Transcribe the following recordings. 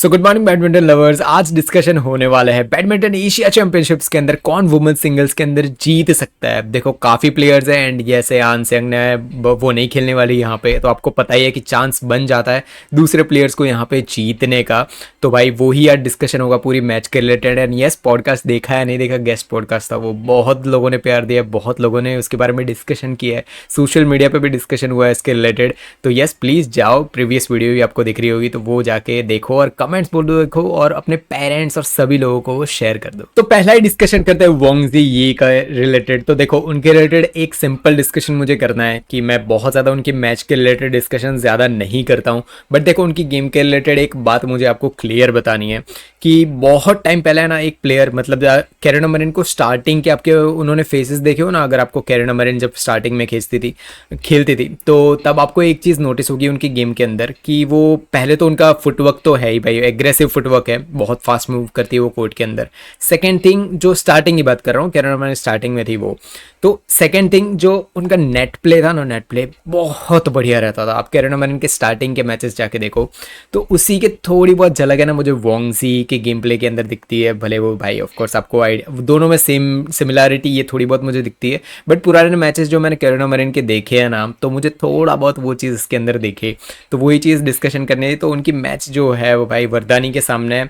So good morning badminton lovers. आज discussion होने वाला है बैडमिंटन एशिया चैंपियनशिप्स के अंदर कौन वुमेन सिंगल्स के अंदर जीत सकता है। देखो काफ़ी प्लेयर्स हैं एंड जैसे आन सेंग ने वो नहीं खेलने वाली यहाँ पे, तो आपको पता ही है कि चांस बन जाता है दूसरे प्लेयर्स को यहाँ पे जीतने का। तो भाई वो ही आज डिस्कशन होगा पूरी मैच के रिलेटेड। एंड यस, पॉडकास्ट देखा है नहीं देखा, गेस्ट पॉडकास्ट था वो, बहुत लोगों ने प्यार दिया, बहुत लोगों ने उसके बारे में डिस्कशन किया है, सोशल मीडिया पर भी डिस्कशन हुआ है इसके रिलेटेड। तो यस, प्लीज़ जाओ, प्रीवियस वीडियो भी आपको दिख रही होगी तो वो जाके देखो और कमेंट्स बोल दो देखो, और अपने पेरेंट्स और सभी लोगों को वो शेयर कर दो। तो पहला ही डिस्कशन करते हैं वोंग जी ये का रिलेटेड। तो देखो उनके रिलेटेड एक सिंपल डिस्कशन मुझे करना है कि मैं बहुत ज़्यादा उनकी मैच के रिलेटेड डिस्कशन ज़्यादा नहीं करता हूँ, बट देखो उनकी गेम के रिलेटेड एक बात मुझे आपको क्लियर बतानी है कि बहुत टाइम पहले ना एक प्लेयर, मतलब कैरोलिना मरिन को स्टार्टिंग के आपके उन्होंने फेसेस देखे हो ना, अगर आपको कैरोलिना मरिन जब स्टार्टिंग में खेलती थी तो तब आपको एक चीज़ नोटिस होगी उनकी गेम के अंदर कि वो पहले तो उनका फुटवर्क तो है ही भाई, एग्रेसिव फुटवर्क है, बहुत फास्ट मूव करती है वो कोर्ट के अंदर। सेकेंड थिंग, जो स्टार्टिंग की बात कर रहा हूँ, कैरोलिना मरिन स्टार्टिंग में थी वो, तो सेकेंड थिंग जो उनका नेट प्ले था ना, नेट प्ले बहुत बढ़िया रहता था। आप कैरोलिना मरिन के स्टार्टिंग के मैचेस जाके देखो तो उसी के थोड़ी बहुत झलक है ना मुझे वोंग जी के गेम प्ले के अंदर दिखती है। भले वो भाई ऑफ कोर्स आपको आइडिया दोनों में सेम सिमिलरिटी ये थोड़ी बहुत मुझे दिखती है, बट पुराने मैचेस जो मैंने कैरोलिना मरिन के देखे हैं ना, तो मुझे थोड़ा बहुत वो चीज़ इसके अंदर दिखे। तो वही चीज़ डिस्कशन करनी है। तो उनकी मैच जो है वो भाई वरदानी के सामने,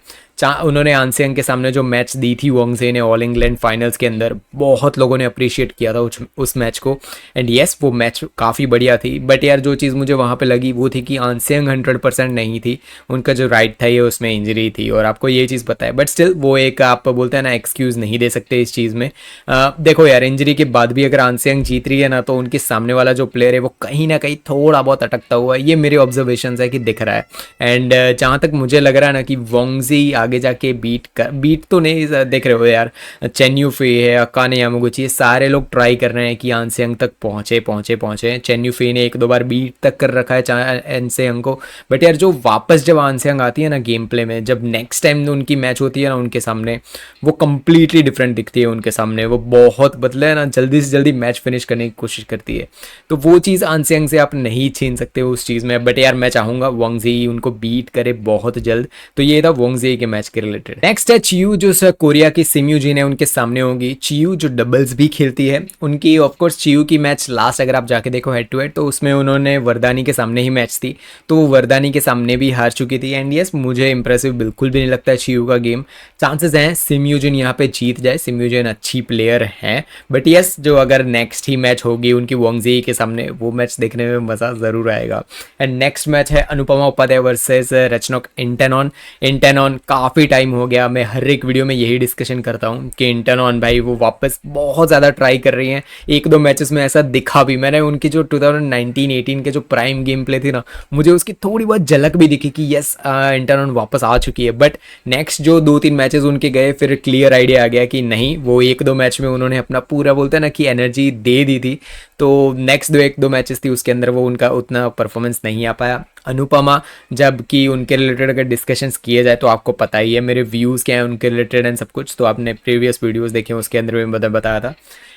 उन्होंने आनसेंग के सामने जो मैच दी थी वोंग जे ने ऑल इंग्लैंड फाइनल्स के अंदर, बहुत लोगों ने अप्रिशिएट किया था उस मैच को। एंड यस, वो मैच काफ़ी बढ़िया थी, बट यार जो चीज़ मुझे वहाँ पे लगी वो थी कि आनसेंग 100% नहीं थी, उनका जो राइट था ये उसमें इंजरी थी, और आपको ये चीज़ पता है। बट स्टिल वो एक आप बोलते हैं ना एक्सक्यूज़ नहीं दे सकते इस चीज़ में। देखो यार, इंजरी के बाद भी अगर आनसेंग जीत रही है ना, तो उनके सामने वाला जो प्लेयर है वो कहीं ना कहीं थोड़ा बहुत अटकता हुआ है, ये मेरे ऑब्जर्वेशन है कि दिख रहा है। एंड जहाँ तक मुझे लग रहा है ना कि वोंग जी आगे जाके बीट तो नहीं, देख रहे हो यार, चेन युफी है, अकाने यामागुची, सारे लोग ट्राई कर रहे हैं कि आनसेंग तक पहुंचे। चेन युफी ने एक दो बार बीट तक कर रखा है आनसेंग को, बट यार जो वापस जब आनसेंग आती है ना गेम प्ले में, जब नेक्स्ट टाइम उनकी मैच होती है ना उनके सामने, वो कंप्लीटली डिफरेंट दिखती है उनके सामने। वो बहुत बदले है ना, जल्दी से जल्दी मैच फिनिश करने की कोशिश करती है। तो वो चीज़ आनसेंग से आप नहीं छीन सकते उस चीज़ में। बट यार मैं चाहूँगा वोंग जी उनको बीट करे बहुत जल्द। तो ये था वोंग जी के मैच के रिलेटेड। नेक्स्ट है चियू, जो कोरिया की सिम्यू जी ने उनके सामने होगी। चियू जो डबल्स भी खेलती है, उनकी ऑफकोर्स चियू की मैच लास्ट अगर आप जाके देखो हेड टू हेड, तो उसमें उन्होंने वरदानी के सामने ही मैच थी, तो वो वरदानी के सामने भी हार चुकी थी। एंड यस, मुझे इंप्रेसिव बिल्कुल भी नहीं लगता है चियू का गेम। चांसेस हैं सिम्यूजिन यहाँ पे जीत जाए, सिम्यूजिन अच्छी प्लेयर है, बट यस जो अगर नेक्स्ट ही मैच होगी उनकी वोंग जी के सामने, वो मैच देखने में मज़ा ज़रूर आएगा। एंड नेक्स्ट मैच है अनुपमा उपाध्याय वर्सेस रचनोक इंटेनॉन। काफ़ी टाइम हो गया, मैं हर एक वीडियो में यही डिस्कशन करता हूँ कि इंटेनॉन भाई वो वापस बहुत ज़्यादा ट्राई कर रही हैं। एक दो मैचेस में ऐसा दिखा भी, मैंने उनकी जो 2019-18 के जो प्राइम गेम प्ले थी ना, मुझे उसकी थोड़ी बहुत झलक भी दिखी कि यस इंटेनॉन वापस आ चुकी है। बट नेक्स्ट जो 2-3 मैचेस उनके गए, फिर क्लियर आइडिया आ गया कि नहीं, वो एक दो मैच में उन्होंने अपना पूरा बोलते हैं ना कि एनर्जी दे दी थी। तो नेक्स्ट एक दो मैचेस थी उसके अंदर वो उनका उतना परफॉर्मेंस नहीं आ पाया। अनुपमा, जबकि उनके रिलेटेड अगर डिस्कशंस किए जाए तो आपको पता ही है मेरे व्यूज़ क्या हैं उनके रिलेटेड एंड सब कुछ, तो आपने प्रीवियस वीडियोस देखे उसके अंदर भी बताया था।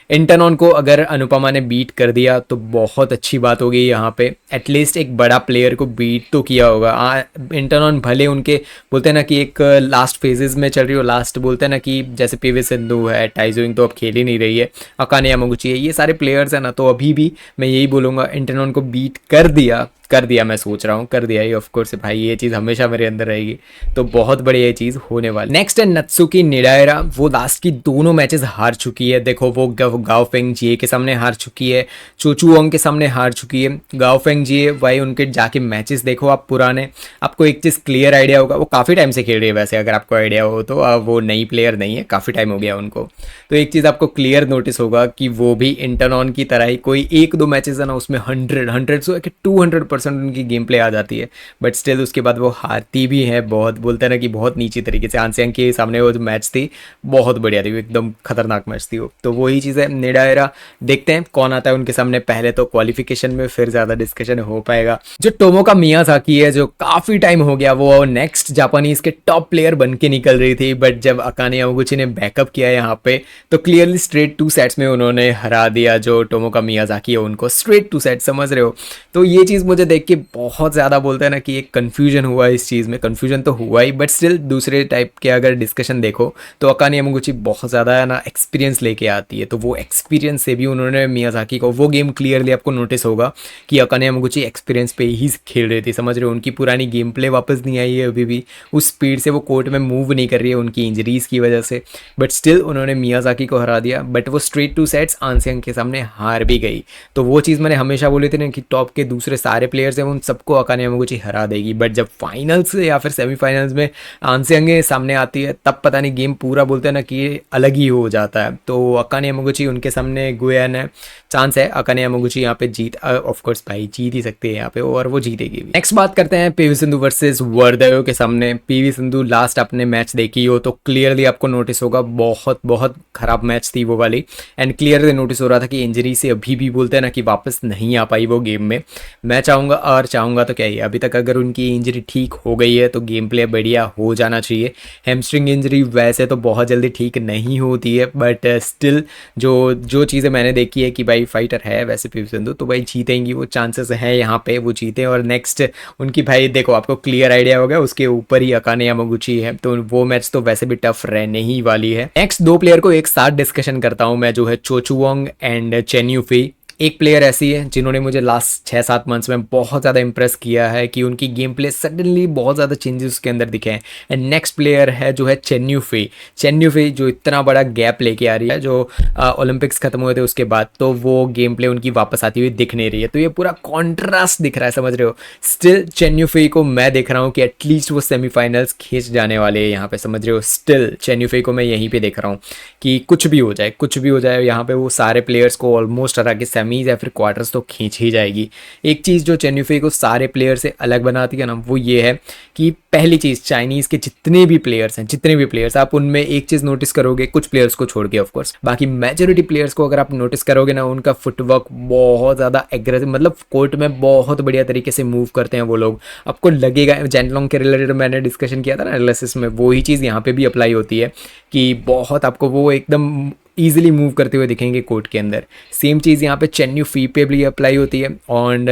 इंटरनॉन को अगर अनुपमा ने बीट कर दिया तो बहुत अच्छी बात होगी यहाँ पे, एटलीस्ट एक बड़ा प्लेयर को बीट तो किया होगा। इंटरनॉन भले उनके बोलते हैं ना कि एक लास्ट फेजेस में चल रही हो, लास्ट बोलते हैं ना कि जैसे पीवी सिंधु है, टाइजोइंग तो अब खेल ही नहीं रही है, अकाने यामागुची है, ये सारे प्लेयर्स हैं ना, तो अभी भी मैं यही बोलूँगा इंटरनॉन को बीट कर दिया, मैं सोच रहा हूँ कर दिया ही, ऑफ कोर्स भाई ये चीज़ हमेशा मेरे अंदर रहेगी, तो बहुत बढ़िया ये चीज़ होने वाली। नेक्स्ट है नत्सुकी निडायरा, वो लास्ट की दोनों मैचेस हार चुकी है। देखो वो गाओफेंग जिए के सामने हार चुकी है, चोचुओंग के सामने हार चुकी है। गाओफेंग जिए भाई उनके जाके मैचेस देखो आप पुराने, आपको एक चीज़ क्लियर आइडिया होगा, वो काफ़ी टाइम से खेल रही है वैसे, अगर आपको आइडिया हो तो वो नई प्लेयर नहीं है, काफ़ी टाइम हो गया उनको। तो एक चीज़ आपको क्लियर नोटिस होगा कि वो भी इंटरनॉन की तरह ही कोई एक दो मैचेस है ना उसमें 200% उनकी गेम प्ले आ जाती है, बट स्टिल उसके बाद वो हारती भी है। बहुत बोलते हैं ना कि बहुत नीचे तरीके से। आनसेंग के सामने वो जो मैच थी बहुत बढ़िया थी, एकदम खतरनाक मैच थी वो। तो वही चीज़ है निडायरा, देखते हैं कौन आता है उनके सामने, पहले तो क्वालिफिकेशन में, फिर ज़्यादा डिस्कशन हो पाएगा। जो टोमोका मियाज़ाकी है, जो काफ़ी टाइम हो गया वो नेक्स्ट जापानीज के टॉप प्लेयर बन के निकल रही थी, बट जब अकाने यामागुची ने बैकअप किया यहाँ पे तो क्लियरली स्ट्रेट 2 सेट्स में उन्होंने हरा दिया। जो टोमोका मियाज़ाकी है उनको स्ट्रेट 2 सेट, समझ रहे हो, तो ये चीज़ मुझे देख के बहुत ज़्यादा बोलते हैं ना कि एक कन्फ्यूजन हुआ इस चीज़ में, कन्फ्यूजन तो हुआ ही, बट स्टिल दूसरे टाइप के अगर डिस्कशन देखो तो अकाने यामागुची बहुत ज़्यादा है ना एक्सपीरियंस लेके आती है। तो वो एक्सपीरियंस से भी उन्होंने मियाज़ाकी को, वो गेम क्लियरली आपको नोटिस होगा कि अकाने यामागुची एक्सपीरियंस पे ही खेल रही थी, समझ रहे हो। उनकी पुरानी गेम प्ले वापस नहीं आई है अभी भी, उस स्पीड से वो कोर्ट में मूव नहीं कर रही है उनकी इंजरीज़ की वजह से, बट स्टिल उन्होंने मियाज़ाकी को हरा दिया। बट वो स्ट्रेट टू सेट्स आनसेंग के सामने हार भी गई। तो वो चीज़ मैंने हमेशा बोली थी ना कि टॉप के दूसरे सारे प्लेयर्स हैं उन सबको अकाने यामागुची हरा देगी, बट जब फाइनल्स या फिर सेमीफाइनल्स में आनसेंग सामने आती है तब पता नहीं गेम पूरा बोलते हैं ना कि अलग ही हो जाता है। तो अकाने यामागुची उनके सामने गुयान है, चांस है अकाने यामागुची यहाँ पे जीत, ऑफ कोर्स भाई जीत ही सकती है यहाँ पे और वो जीतेगी भी। नेक्स्ट बात करते हैं पीवी सिंधु वर्सेस वर्दयो के सामने। पीवी सिंधु लास्ट आपने मैच देखी हो तो क्लियरली आपको नोटिस होगा बहुत बहुत खराब मैच थी वो वाली, एंड क्लियरली नोटिस हो रहा था कि इंजरी से अभी भी बोलते हैं ना कि वापस नहीं आ पाई वो गेम में। मैं चाहूँगा तो क्या ही, अभी तक अगर उनकी इंजरी ठीक हो गई है तो गेम प्ले बढ़िया हो जाना चाहिए। हैमस्ट्रिंग इंजरी वैसे तो बहुत जल्दी ठीक नहीं होती है, बट स्टिल जो चीज़ें मैंने देखी है कि भाई फाइटर है वैसे पीवी सिंधु, तो भाई जीतेंगी, वो चांसेस हैं यहाँ पे वो जीतें। और नेक्स्ट उनकी भाई देखो आपको क्लियर आइडिया होगा, उसके ऊपर ही अकाने यामागुची है, तो वो मैच तो वैसे भी टफ रहने ही वाली है। नेक्स्ट दो प्लेयर को एक साथ डिस्कशन करता हूँ मैं, जो है चो चुओंग एंड चेन यूफी। एक प्लेयर ऐसी है जिन्होंने मुझे लास्ट 6-7 मंथ्स में बहुत ज़्यादा इंप्रेस किया है कि उनकी गेम प्ले सडनली बहुत ज़्यादा चेंजेस उसके अंदर दिखे हैं। एंड नेक्स्ट प्लेयर है जो है चेन यूफी जो इतना बड़ा गैप लेके आ रही है, जो ओलंपिक्स खत्म हुए थे उसके बाद, तो वो गेम प्ले उनकी वापस आती हुई दिख नहीं रही है। तो ये पूरा कॉन्ट्रास्ट दिख रहा है, समझ रहे हो। स्टिल चेन यूफी को मैं देख रहा हूँ कि एटलीस्ट वो सेमीफाइनल्स खींच जाने वाले हैं यहाँ पे, समझ रहे हो। स्टिल चेन यूफी को मैं यहीं पे देख रहा हूँ कि कुछ भी हो जाए यहाँ पे वो सारे प्लेयर्स को ऑलमोस्ट हरा के सेमीज या फिर क्वार्टर्स तो खींच ही जाएगी। एक चीज़ जो चेन यूफी को सारे प्लेयर से अलग बनाती है ना, वो ये है कि पहली चीज़ चाइनीज़ के जितने भी प्लेयर्स आप उनमें एक चीज़ नोटिस करोगे, कुछ प्लेयर्स को छोड़ के ऑफ कोर्स, बाकी मेजॉरिटी प्लेयर्स को अगर आप नोटिस करोगे ना, उनका फुटवर्क बहुत ज़्यादा एग्रेसिव, मतलब कोर्ट में बहुत बढ़िया तरीके से मूव करते हैं वो लोग। आपको लगेगा जैनलॉन्ग के रिलेटेड मैंने डिस्कशन किया था ना एनालिसिस में, वही चीज़ यहाँ पे भी अप्लाई होती है कि बहुत आपको वो एकदम ईजिली मूव करते हुए दिखेंगे कोर्ट के अंदर। सेम चीज़ यहाँ पे चेन यूफी पे भी अप्लाई होती है। और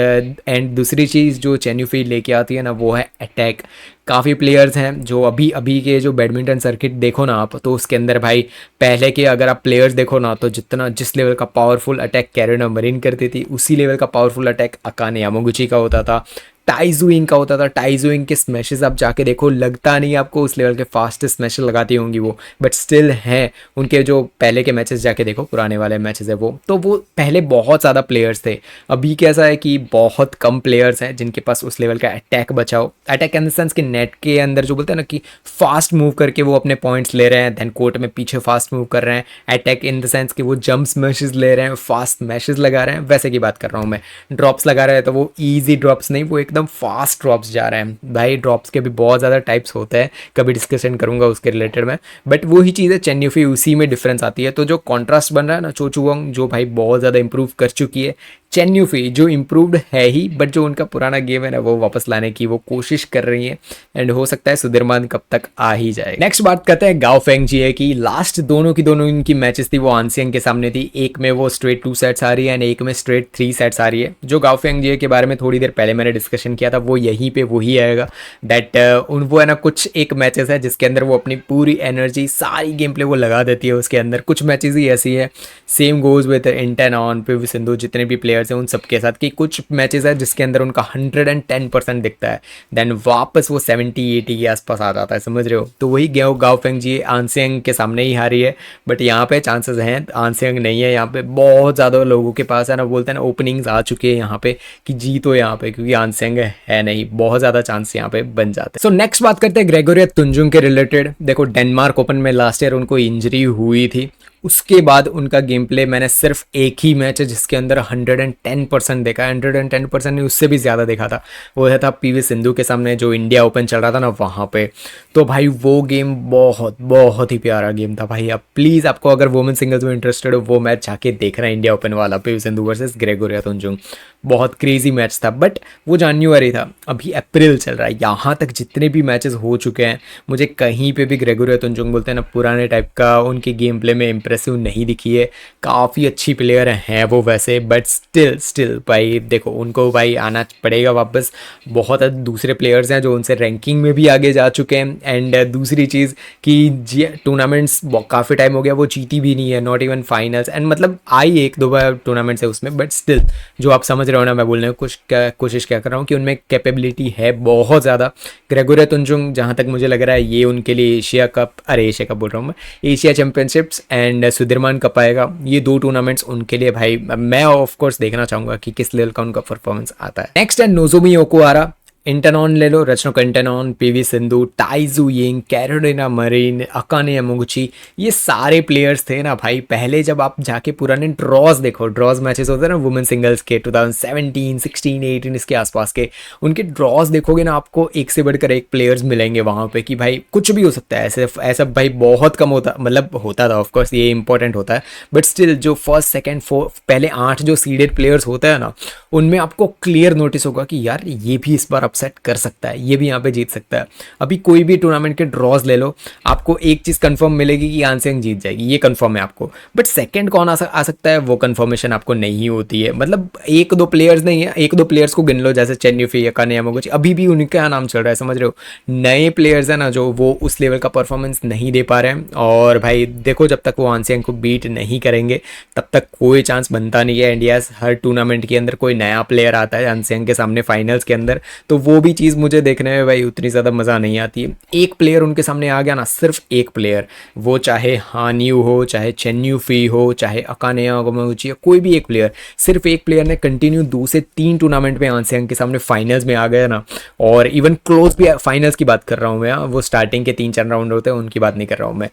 एंड दूसरी चीज़ जो चेन यूफी लेके आती है ना, वो है अटैक। काफ़ी प्लेयर्स हैं जो अभी के जो बैडमिंटन सर्किट देखो ना आप, तो उसके अंदर भाई पहले के अगर आप प्लेयर्स देखो ना, तो जिस लेवल का पावरफुल अटैक कैरोना मरीन करती थी, उसी लेवल का पावरफुल अटैक अकाने यामागुची का होता था, टाइजुइंग का होता था। टाइजुइंग के स्मैशेस आप जाके देखो, लगता नहीं आपको उस लेवल के फास्टेस्ट स्मैशेस लगाती होंगी वो, बट स्टिल हैं। उनके जो पहले के मैचेस जाके देखो, पुराने वाले मैचेस है वो, तो वो पहले बहुत ज़्यादा प्लेयर्स थे। अभी कैसा है कि बहुत कम प्लेयर्स हैं जिनके पास उस लेवल का अटैक बचा हो। अटैक इन द सेंस कि नेट के अंदर जो बोलते हैं ना कि फास्ट मूव करके वो अपने पॉइंट्स ले रहे हैं, देन कोर्ट में पीछे फास्ट मूव कर रहे हैं। अटैक इन द सेंस कि वो जंप स्मैशेस ले रहे हैं, फास्ट स्मैशेस लगा रहे हैं, वैसे की बात कर रहा हूँ मैं। ड्रॉप्स लगा रहे हैं तो वो ईजी ड्रॉप्स नहीं, वो एकदम फास्ट ड्रॉप्स जा रहे हैं। भाई ड्रॉप्स के भी बहुत ज़्यादा टाइप्स होते हैं, कभी डिस्कशन करूंगा उसके रिलेटेड में, बट वही चीज़ है चेन यूफी, उसी में डिफरेंस आती है। तो जो कॉन्ट्रास्ट बन रहा है ना, चो चुओंग जो भाई बहुत ज़्यादा इंप्रूव कर चुकी है, चेन यूफी जो इम्प्रूव्ड है ही, बट जो उनका पुराना गेम है ना वो वापस लाने की वो कोशिश कर रही है, एंड हो सकता है सुधीरमान कब तक आ ही जाए। नेक्स्ट बात करते हैं गाओ फेंगजिए की। लास्ट दोनों इनकी मैचेस थी वो आनसियंग के सामने थी। एक में वो स्ट्रेट 2 सेट्स आ रही है एंड एक में स्ट्रेट 3 सेट्स आ रही है। जो गाओ फेंगजिए के बारे में थोड़ी देर पहले मैंने डिस्कशन किया था, वो यहीं पे वही आएगा दैट वो है ना, कुछ एक मैचेस है जिसके अंदर वो अपनी पूरी एनर्जी सारी गेम प्ले वो लगा देती है उसके अंदर। कुछ मैचेस ही ऐसी है, same goes with Intanon PV Sindhu, जितने भी प्लेयर्स हैं उन सबके साथ, कि कुछ मैचेस है जिसके अंदर उनका 110% दिखता है, देन वापस वो 70-80 के आसपास आ जाता है, समझ रहे हो। तो वही गाओ फेंगजिए आनसियंग के सामने ही हारी है, बट यहाँ पे चांसेस हैं, आनसियंग नहीं है यहाँ पे। बहुत ज़्यादा लोगों के पास है ना, बोलते हैं ना ओपनिंग्स आ चुके हैं यहाँ पे कि जीतो यहाँ पे, क्योंकि आनसियंग है नहीं, बहुत ज़्यादा चांस यहाँ पे बन जाते हैं। सो नेक्स्ट बात करते हैं ग्रेगोरिया तुंजुंग के रिलेटेड। देखो डेनमार्क ओपन में लास्ट ईयर उनको इंजरी हुई थी, उसके बाद उनका गेम प्ले मैंने सिर्फ एक ही मैच है जिसके अंदर 110% देखा, 110% नहीं उससे भी ज़्यादा देखा था, वो था पीवी सिंधु के सामने जो इंडिया ओपन चल रहा था ना वहाँ पे। तो भाई वो गेम बहुत ही प्यारा गेम था भाई। अब प्लीज़ आपको अगर वुमेन सिंगल्स में इंटरेस्टेड हो, वो मैच जाके देखना है, इंडिया ओपन वाला पीवी सिंधु वर्सेस ग्रेगोरिया तुंजुंग। बहुत क्रेजी मैच था, बट वो जनवरी था, अभी अप्रैल चल रहा है। यहाँ तक जितने भी मैचेस हो चुके हैं, मुझे कहीं पे भी ग्रेगोरिया तुंजुंग बोलते हैं ना पुराने टाइप का उनके गेम प्ले में इम्प्रेसिव नहीं दिखी है। काफ़ी अच्छी प्लेयर हैं वो वैसे, बट स्टिल भाई देखो उनको भाई आना पड़ेगा वापस। बहुत दूसरे प्लेयर्स हैं जो उनसे रैंकिंग में भी आगे जा चुके हैं। एंड दूसरी चीज़ कि टूर्नामेंट्स काफ़ी टाइम हो गया वो जीती भी नहीं है, नॉट इवन फाइनल्स। एंड मतलब आई एक दो बार टूर्नामेंट्स है उसमें, बट स्टिल जो आप समझ रहे हो ना मैं बोलने की कोशिश क्या कर रहा हूँ कि उनमें कैपेबिलिटी है बहुत ज़्यादा। ग्रेगोरे तुंजुंग जहाँ तक मुझे लग रहा है ये उनके लिए एशिया कप, अरे एशिया कप बोल रहा हूँ मैं, एशिया चैंपियनशिप्स एंड सुधीरमान कप आएगा, ये दो टूर्नामेंट्स उनके लिए भाई मैं ऑफ कोर्स देखना चाहूँगा कि किस लेवल का उनका परफॉर्मेंस आता है। नेक्स्ट है नोजोमी ओकुहारा। इंटरनॉन ले लो, Ratchanok Intanon, PV Sindhu, Tai Tzu Ying, Carolina Marin, Akane Yamaguchi, ये सारे प्लेयर्स थे ना भाई। पहले जब आप जाके पुराने ड्रॉज देखो, ड्रॉज मैचेस होते हैं ना वुमेन सिंगल्स के 2017, 16, 18 इसके आसपास के, उनके ड्रॉज देखोगे ना आपको एक से बढ़कर एक प्लेयर्स मिलेंगे वहाँ पे कि भाई कुछ भी हो सकता है। ऐसे ऐसा भाई बहुत कम होता, मतलब होता था ऑफकोर्स, ये इंपॉर्टेंट होता है, बट स्टिल जो फर्स्ट सेकेंड फोर्थ पहले 8 जो सीडेड प्लेयर्स होते हैं ना, उनमें आपको क्लियर नोटिस होगा कि यार ये भी इस बार अपसेट कर सकता है, ये भी यहाँ पे जीत सकता है। अभी कोई भी टूर्नामेंट के ड्रॉज ले लो, आपको एक चीज़ कंफर्म मिलेगी कि आंसियांग जीत जाएगी, ये कंफर्म है आपको, बट सेकंड कौन आ सकता है वो कंफर्मेशन आपको नहीं होती है। मतलब एक दो प्लेयर्स नहीं है, एक दो प्लेयर्स को गिन लो जैसे चेन यूफी, अकाने यामागुची, अभी भी उनका नाम चल रहा है, समझ रहे हो। नए प्लेयर्स है ना जो वो उस लेवल का परफॉर्मेंस नहीं दे पा रहे हैं। और भाई देखो जब तक वो आंसियांग को बीट नहीं करेंगे तब तक कोई चांस बनता नहीं है। इंडिया हर टूर्नामेंट के अंदर कोई नया प्लेयर आता है आंसियांग के सामने फाइनल्स के अंदर, तो वो भी चीज़ मुझे देखने में भाई उतनी ज़्यादा मज़ा नहीं आती है। एक प्लेयर उनके सामने आ गया ना, सिर्फ एक प्लेयर, वो चाहे हानियू हो, चाहे चेन यूफी हो, चाहे अकाने यामागुची हो, कोई भी एक प्लेयर, सिर्फ एक प्लेयर ने कंटिन्यू 2 से 3 टूर्नामेंट में आंसियांग के सामने फाइनल्स में आ गया ना, और इवन क्लोज भी, फाइनल्स की बात कर रहा हूँ मैं, वो स्टार्टिंग के 3-4 राउंड होते हैं उनकी बात नहीं कर रहा हूँ मैं,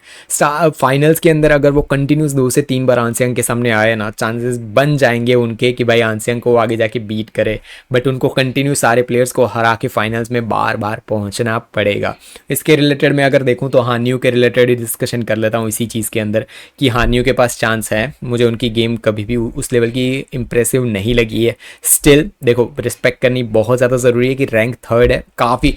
फाइनल्स के अंदर अगर वो कंटिन्यूस 2 से 3 बार आंसियांग के सामने आए ना, चांसेस बन जाएंगे उनके कि भाई आंसियांग को आगे जाके बीट करे। बट उनको कंटिन्यू सारे प्लेयर्स को हरा के फाइनल्स में बार बार पहुंचना पड़ेगा। इसके रिलेटेड मैं अगर देखूं तो हानियू के रिलेटेड ही डिस्कशन कर लेता हूं इसी चीज़ के अंदर कि हानियू के पास चांस है। मुझे उनकी गेम कभी भी उस लेवल की इंप्रेसिव नहीं लगी है। स्टिल देखो रिस्पेक्ट करनी बहुत ज़्यादा ज़रूरी है कि रैंक 3rd है, काफ़ी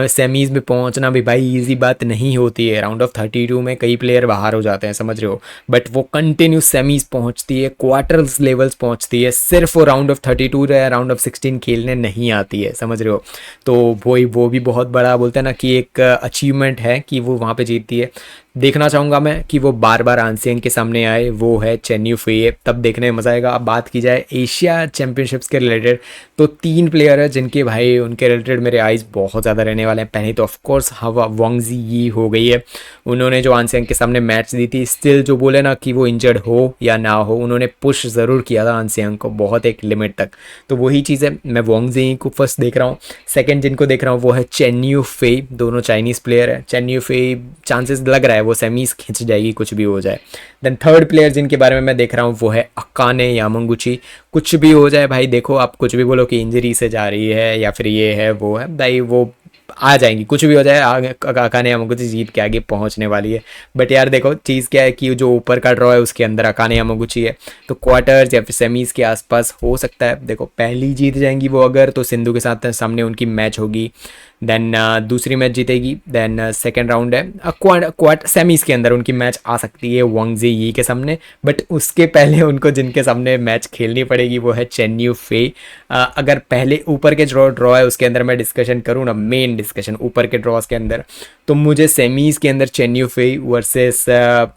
सेमीज़ में पहुंचना भी भाई ईजी बात नहीं होती है। राउंड ऑफ 32 में कई प्लेयर बाहर हो जाते हैं, समझ रहे हो, बट वो कंटिन्यू सेमीज़ पहुंचती है, क्वार्टर्स लेवल्स पहुंचती है, सिर्फ वो राउंड ऑफ 32 या राउंड ऑफ 16 खेलने नहीं आती है, समझ रहे हो। तो वो भी बहुत बड़ा बोलते हैं ना कि एक अचीवमेंट है कि वो वहाँ पे जीतती है। देखना चाहूँगा मैं कि वो बार बार आंसियांग के सामने आए, वो है चेन यूफी, तब देखने में मज़ा आएगा। अब बात की जाए एशिया चैम्पियनशिप्स के रिलेटेड तो 3 प्लेयर है जिनके भाई उनके रिलेटेड मेरे आइज़ बहुत ज़्यादा रहने वाले हैं। पहले तो ऑफकोर्स वांगजी यी हो गई है, उन्होंने जो आंसियांग के सामने मैच दी थी, स्टिल जो बोले ना कि वो इंजर्ड हो या ना हो, उन्होंने पुश ज़रूर किया था आंसियांग को बहुत एक लिमिट तक, तो वही चीज़ है। मैं वांगजी को फर्स्ट देख रहा हूँ। सेकेंड जिनको देख रहा हूँ वो है चेन यूफी, दोनों चाइनीज़ प्लेयर है। चेन यूफी चांसेस लग रहा है वो सेमीज खिंच जाएगी कुछ भी हो जाए। देन थर्ड प्लेयर जिनके बारे में मैं देख रहा हूँ वो है अकाने यामागुची। कुछ भी हो जाए भाई, देखो आप कुछ भी बोलो कि इंजरी से जा रही है या फिर ये है वो है, भाई वो आ जाएंगी, कुछ भी हो जाए अकाने यामागुची जीत के आगे पहुंचने वाली है। बट यार देखो चीज़ क्या है कि जो ऊपर का ड्रॉ है उसके अंदर अकाने यामागुची है, तो क्वार्टर्स या फिर सेमीज के आसपास हो सकता है। देखो पहली जीत जाएंगी वो अगर, तो सिंधु के साथ सामने उनकी मैच होगी, देन दूसरी मैच जीतेगी, देन सेकेंड राउंड है क्वार्ट सेमीज के अंदर उनकी मैच आ सकती है वांगजी यी के सामने। बट उसके पहले उनको जिनके सामने मैच खेलनी पड़ेगी वो है चेन यूफी। अगर पहले ऊपर के ड्रॉ है उसके अंदर मैं डिस्कशन करूँ ना, मेन डिस्कशन ऊपर के ड्रॉज के अंदर, तो मुझे सेमीज के अंदर चेन यूफी वर्सेस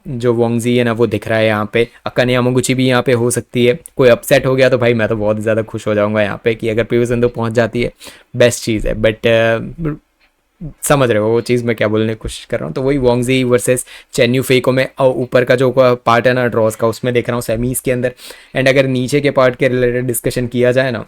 जो वांगजी है ना वो दिख रहा है यहाँ पे। अकाने यामागुची भी यहाँ पे हो सकती है, कोई अपसेट हो गया तो भाई मैं तो बहुत ज़्यादा खुश हो जाऊँगा यहाँ पे कि अगर पीवी सिंधु पहुँच जाती है, बेस्ट चीज़ है। बट समझ रहे हो वो चीज़ मैं क्या बोलने की कोशिश कर रहा हूँ। तो वही वांगजी वर्सेस चेन यूफी को मैं ऊपर का जो पार्ट है ना ड्रॉज का उसमें देख रहा हूँ सेमीज के अंदर। एंड अगर नीचे के पार्ट के रिलेटेड डिस्कशन किया जाए ना,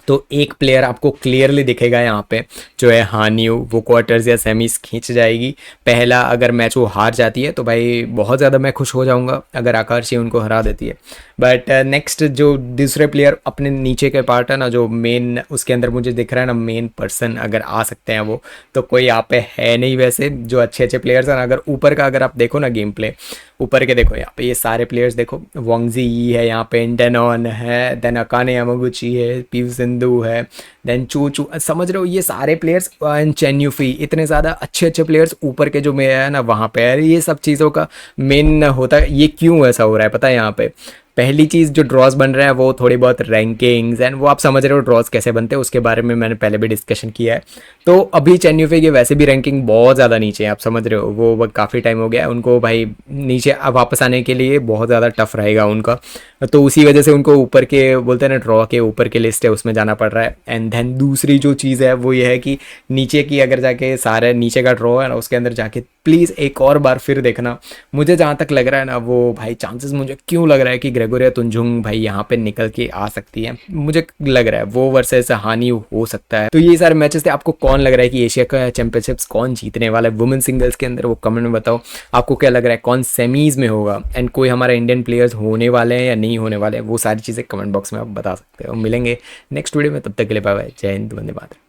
तो एक प्लेयर आपको क्लियरली दिखेगा यहाँ पे जो है हानियू, वो क्वार्टर्स या सेमीज खींच जाएगी। पहला अगर मैच वो हार जाती है तो भाई बहुत ज़्यादा मैं खुश हो जाऊँगा अगर आकाशी उनको हरा देती है। बट नेक्स्ट जो दूसरे प्लेयर अपने नीचे के पार्ट है ना जो मेन, उसके अंदर मुझे दिख रहा है ना मेन पर्सन अगर आ सकते हैं वो, तो कोई यहाँ पे है नहीं वैसे जो अच्छे अच्छे प्लेयर्स हैं। अगर ऊपर का अगर आप देखो ना गेम प्ले, ऊपर के देखो यहाँ पे ये सारे प्लेयर्स देखो, वोंगजी ई है यहाँ पे, डेनॉन है, देन अकाने यामागुची है, पीवी सिंधु है, देन चू समझ रहे हो, ये सारे प्लेयर्स, चेन यूफी, इतने ज़्यादा अच्छे अच्छे प्लेयर्स ऊपर के जो में है ना वहाँ पे है। ये सब चीज़ों का मेन होता है, ये क्यों ऐसा हो रहा है पता है? यहाँ पे पहली चीज़ जो ड्रॉज बन रहा है वो थोड़ी बहुत रैंकिंग्स एंड वो आप समझ रहे हो ड्रॉज कैसे बनते हैं, उसके बारे में मैंने पहले भी डिस्कशन किया है। तो अभी चेन यूफी की वैसे भी रैंकिंग बहुत ज़्यादा नीचे है, आप समझ रहे हो, वो काफ़ी टाइम हो गया है उनको भाई नीचे वापस आने के लिए बहुत ज़्यादा टफ रहेगा उनका। तो उसी वजह से उनको ऊपर के बोलते हैं ना, ड्रॉ के ऊपर के लिस्ट है उसमें जाना पड़ रहा है। एंड देन दूसरी जो चीज़ है वो ये है कि नीचे की अगर जाके सारे नीचे का ड्रॉ है ना उसके अंदर जाके प्लीज़ एक और बार फिर देखना। मुझे जहाँ तक लग रहा है ना वो भाई चांसेस मुझे क्यों लग रहा है कि ग्रेगोरिया तुंजुंग भाई यहाँ पे निकल के आ सकती है, मुझे लग रहा है वो वर्सेस हानि हो सकता है। तो ये सारे मैचेस थे, आपको कौन लग रहा है कि एशिया का चैंपियनशिप्स कौन जीतने वाला है वुमेन सिंगल्स के अंदर, वो कमेंट में बताओ। आपको क्या लग रहा है कौन सेमीज में होगा एंड कोई हमारा इंडियन प्लेयर्स होने वाले हैं या नहीं होने वाले हैं, वो सारी चीज़ें कमेंट बॉक्स में आप बता सकते हो। मिलेंगे नेक्स्ट वीडियो में, तब तक के लिए बाय बाय, जय हिंद, वंदे मातरम।